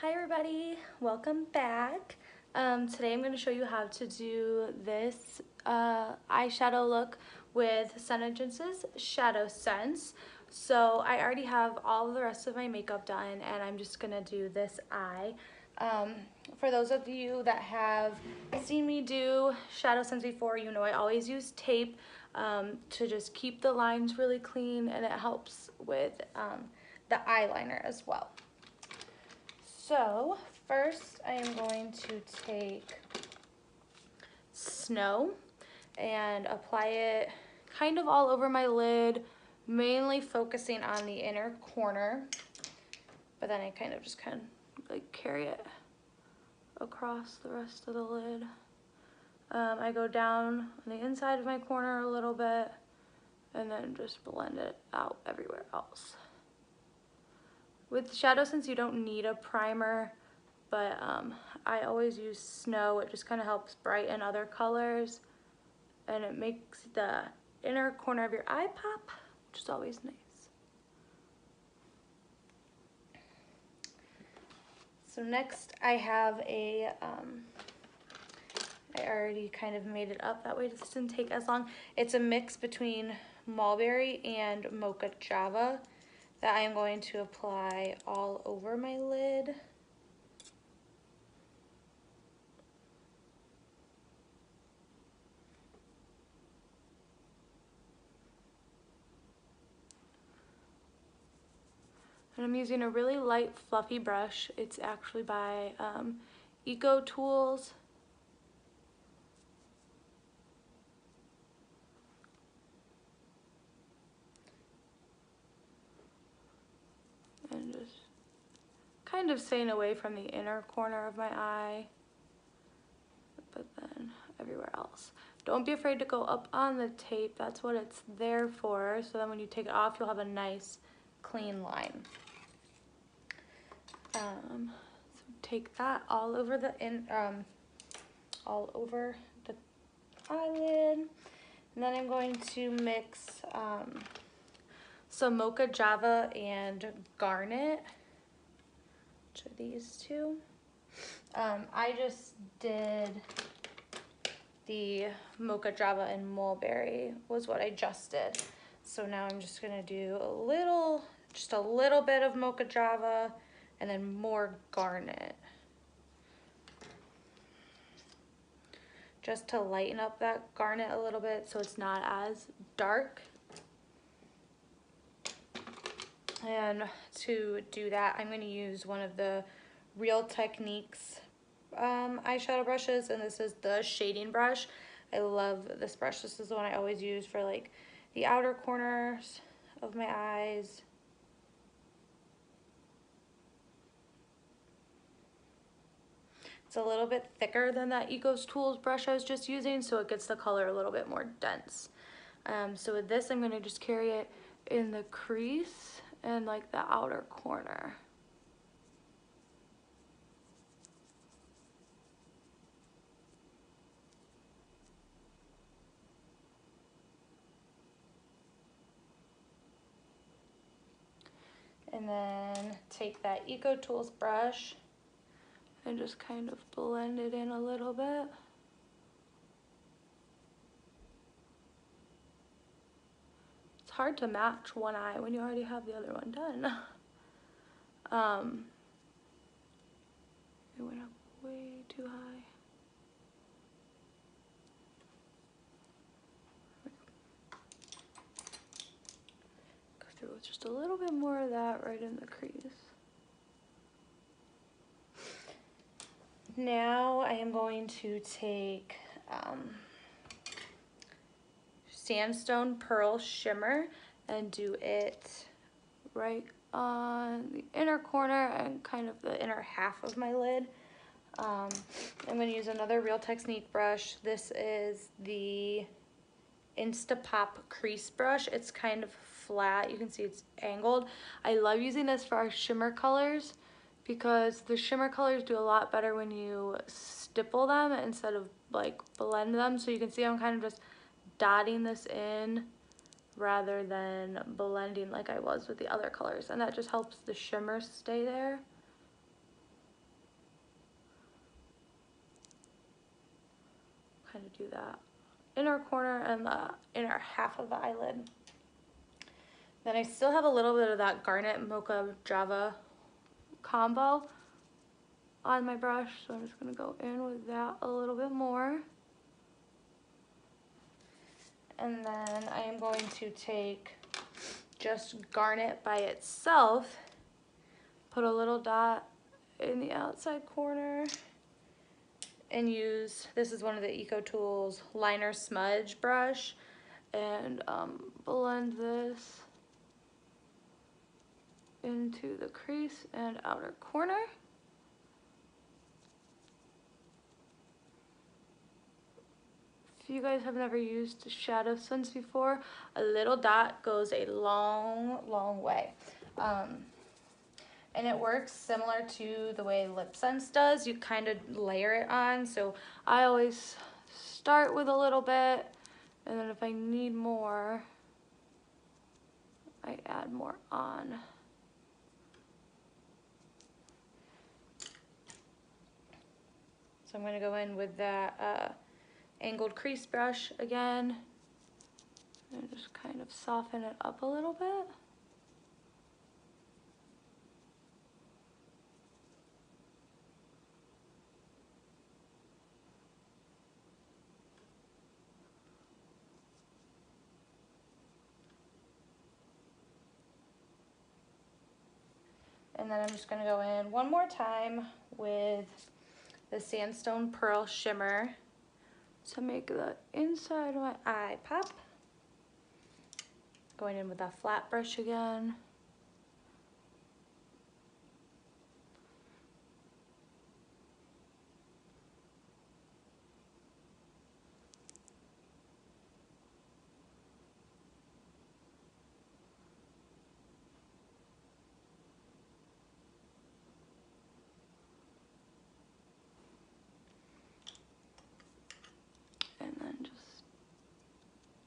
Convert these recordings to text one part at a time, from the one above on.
Hi everybody, welcome back. Today I'm going to show you how to do this eyeshadow look with Shadowsense's Shadowsense. So I already have all of the rest of my makeup done and I'm just going to do this eye. For those of you that have seen me do Shadowsense before, you know I always use tape to just keep the lines really clean, and it helps with the eyeliner as well. So first I am going to take Snow and apply it kind of all over my lid, mainly focusing on the inner corner, but then I kind of like carry it across the rest of the lid. I go down on the inside of my corner a little bit and then just blend it out everywhere else. With Shadowsense, you don't need a primer, but I always use Snow. It just kind of helps brighten other colors, and it makes the inner corner of your eye pop, which is always nice. So next I have I already kind of made it up, that way this didn't take as long. It's a mix between Mulberry and Mocha Java that I am going to apply all over my lid. And I'm using a really light fluffy brush. It's actually by Eco Tools. And just kind of staying away from the inner corner of my eye, but then everywhere else. Don't be afraid to go up on the tape. That's what it's there for. So then when you take it off, you'll have a nice clean line. So take that all over the eyelid, and then I'm going to mix some Mocha Java and Garnet, which are these two. I just did the Mocha Java and Mulberry was what I just did. So now I'm just gonna do just a little bit of Mocha Java and then more Garnet, just to lighten up that Garnet a little bit so it's not as dark. And to do that, I'm going to use one of the Real Techniques eyeshadow brushes, and this is the shading brush. I love this brush. This is the one I always use for like the outer corners of my eyes. It's a little bit thicker than that Eco Tools brush I was just using, so it gets the color a little bit more dense. So with this, I'm going to just carry it in the crease and like the outer corner. And then take that Eco Tools brush and just kind of blend it in a little bit. It's hard to match one eye when you already have the other one done. It went up way too high. Go through with just a little bit more of that right in the crease. Now I am going to take Sandstone Pearl Shimmer and do it right on the inner corner and kind of the inner half of my lid. I'm going to use another Real Technique brush. This is the Instapop crease brush. It's kind of flat. You can see it's angled. I love using this for our shimmer colors because the shimmer colors do a lot better when you stipple them instead of like blend them. So you can see I'm kind of just dotting this in rather than blending like I was with the other colors, and that just helps the shimmer stay there. kind of do that inner corner and the inner half of the eyelid. Then I still have a little bit of that Garnet Mocha Java combo on my brush, so I'm just going to go in with that a little bit more. And then I am going to take just Garnet by itself, put a little dot in the outside corner, and use, this is one of the Eco Tools liner smudge brush, and blend this into the crease and outer corner. If you guys have never used Shadowsense before, a little dot goes a long, long way. And it works similar to the way Lip Sense does. You kind of layer it on. So I always start with a little bit, and then if I need more, I add more on. So I'm going to go in with that angled crease brush again and just kind of soften it up a little bit. And then I'm just going to go in one more time with the Sandstone Pearl Shimmer to make the inside of my eye pop. Going in with that flat brush again. And then just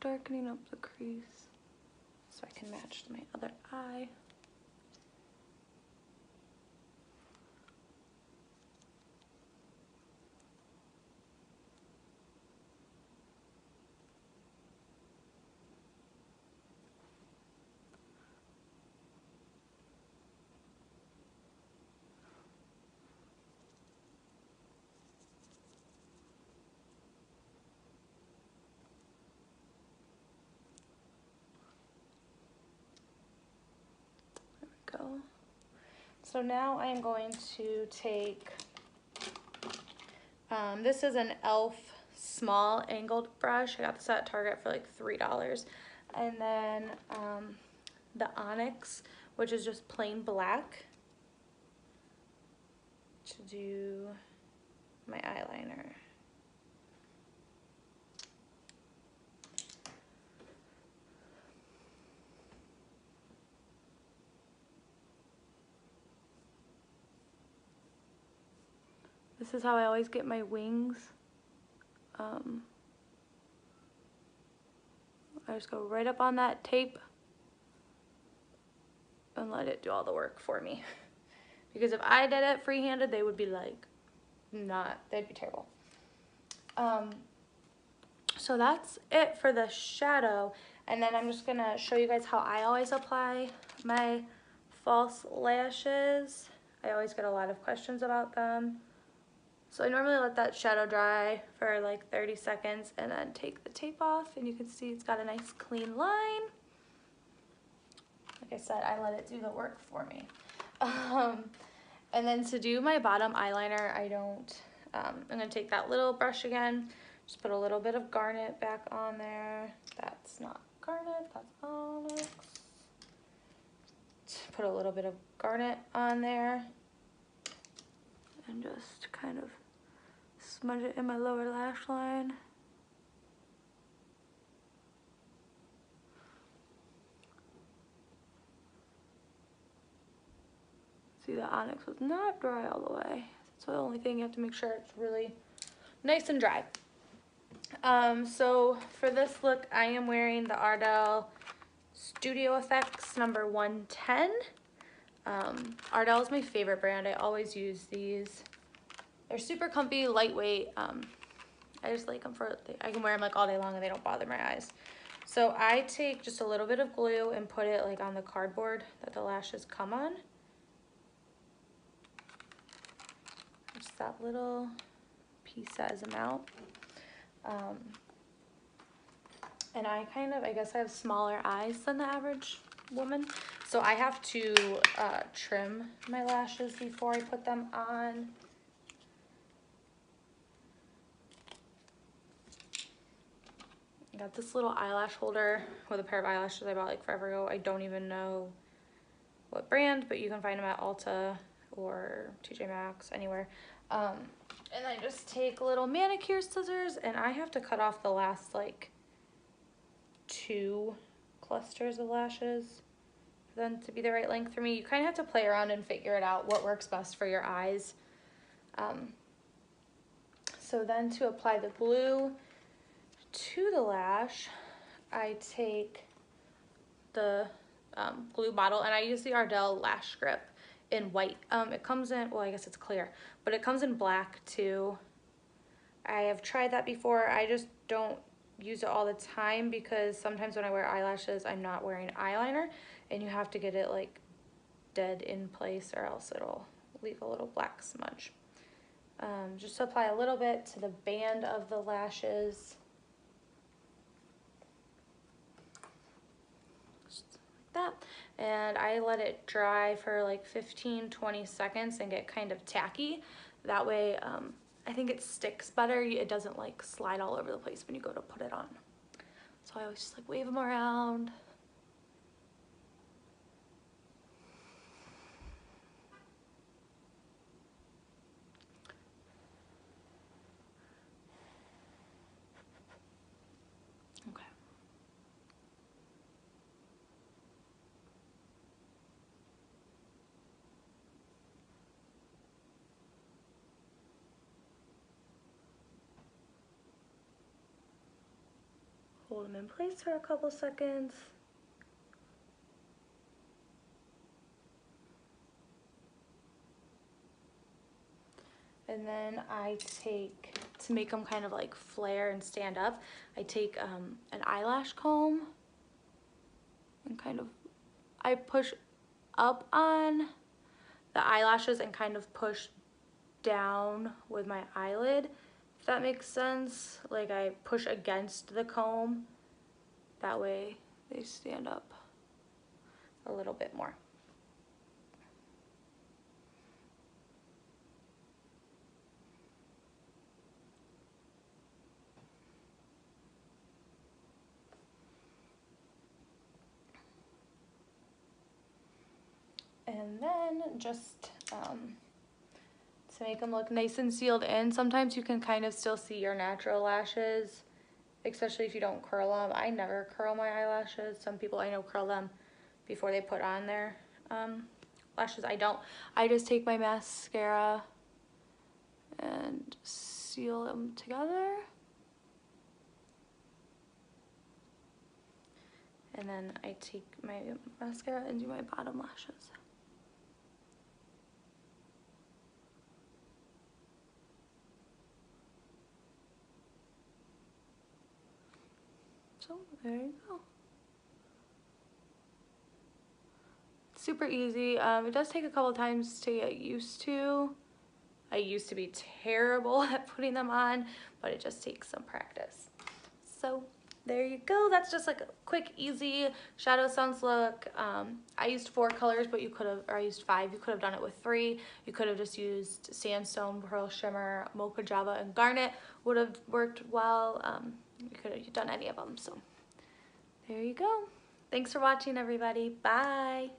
darkening up the crease so I can match my other eye. Go. So now I'm going to take, this is an e.l.f. small angled brush. I got this at Target for like $3. And then the Onyx, which is just plain black, to do my eyeliner. This is how I always get my wings. I just go right up on that tape and let it do all the work for me. Because if I did it free-handed, they would be like, they'd be terrible. So that's it for the shadow. And then I'm just gonna show you guys how I always apply my false lashes. I always get a lot of questions about them. So I normally let that shadow dry for like 30 seconds and then take the tape off, and you can see it's got a nice clean line. Like I said, I let it do the work for me. And then to do my bottom eyeliner, I'm gonna take that little brush again, just put a little bit of Garnet back on there. That's not Garnet, that's Onyx. Put a little bit of Garnet on there and just kind of smudge it in my lower lash line. See, the Onyx was not dry all the way. That's the only thing, you have to make sure it's really nice and dry. So for this look, I am wearing the Ardell Studio Effects number 110. Ardell is my favorite brand. I always use these. They're super comfy, lightweight. I just like them I can wear them like all day long and they don't bother my eyes. So I take just a little bit of glue and put it like on the cardboard that the lashes come on. Just that little piece that is them out. And I guess I have smaller eyes than the average woman. So I have to trim my lashes before I put them on. I got this little eyelash holder with a pair of eyelashes I bought like forever ago. I don't even know what brand, but you can find them at Ulta or TJ Maxx, anywhere. And I just take little manicure scissors and I have to cut off the last like 2 clusters of lashes for them to be the right length for me. You kind of have to play around and figure it out what works best for your eyes. So then to apply the glue to the lash, I take the glue bottle and I use the Ardell lash grip in white. It comes in, well, I guess it's clear, but it comes in black too. I have tried that before. I just don't use it all the time because sometimes when I wear eyelashes, I'm not wearing eyeliner and you have to get it like dead in place or else it'll leave a little black smudge. Just apply a little bit to the band of the lashes. That, and I let it dry for like 15-20 seconds and get kind of tacky. That way I think it sticks better. It doesn't like slide all over the place when you go to put it on. So I always just like wave them around. Okay. Hold them in place for a couple seconds. And then I take, to make them kind of like flare and stand up, I take an eyelash comb and kind of, I push up on the eyelashes and kind of push down with my eyelid, if that makes sense. Like I push against the comb, that way they stand up a little bit more. And then just to make them look nice and sealed in, sometimes you can kind of still see your natural lashes, especially if you don't curl them. I never curl my eyelashes. Some people I know curl them before they put on their lashes. I don't. I just take my mascara and seal them together. And then I take my mascara and do my bottom lashes. So there you go. Super easy. It does take a couple times to get used to. I used to be terrible at putting them on, but it just takes some practice. So there you go. That's just like a quick, easy Shadowsense look. I used 4 colors, but you could have, or I used 5. You could have done it with 3. You could have just used Sandstone, Pearl Shimmer, Mocha Java, and Garnet. Would have worked well. You could have done any of them. So there you go. Thanks for watching, everybody. Bye.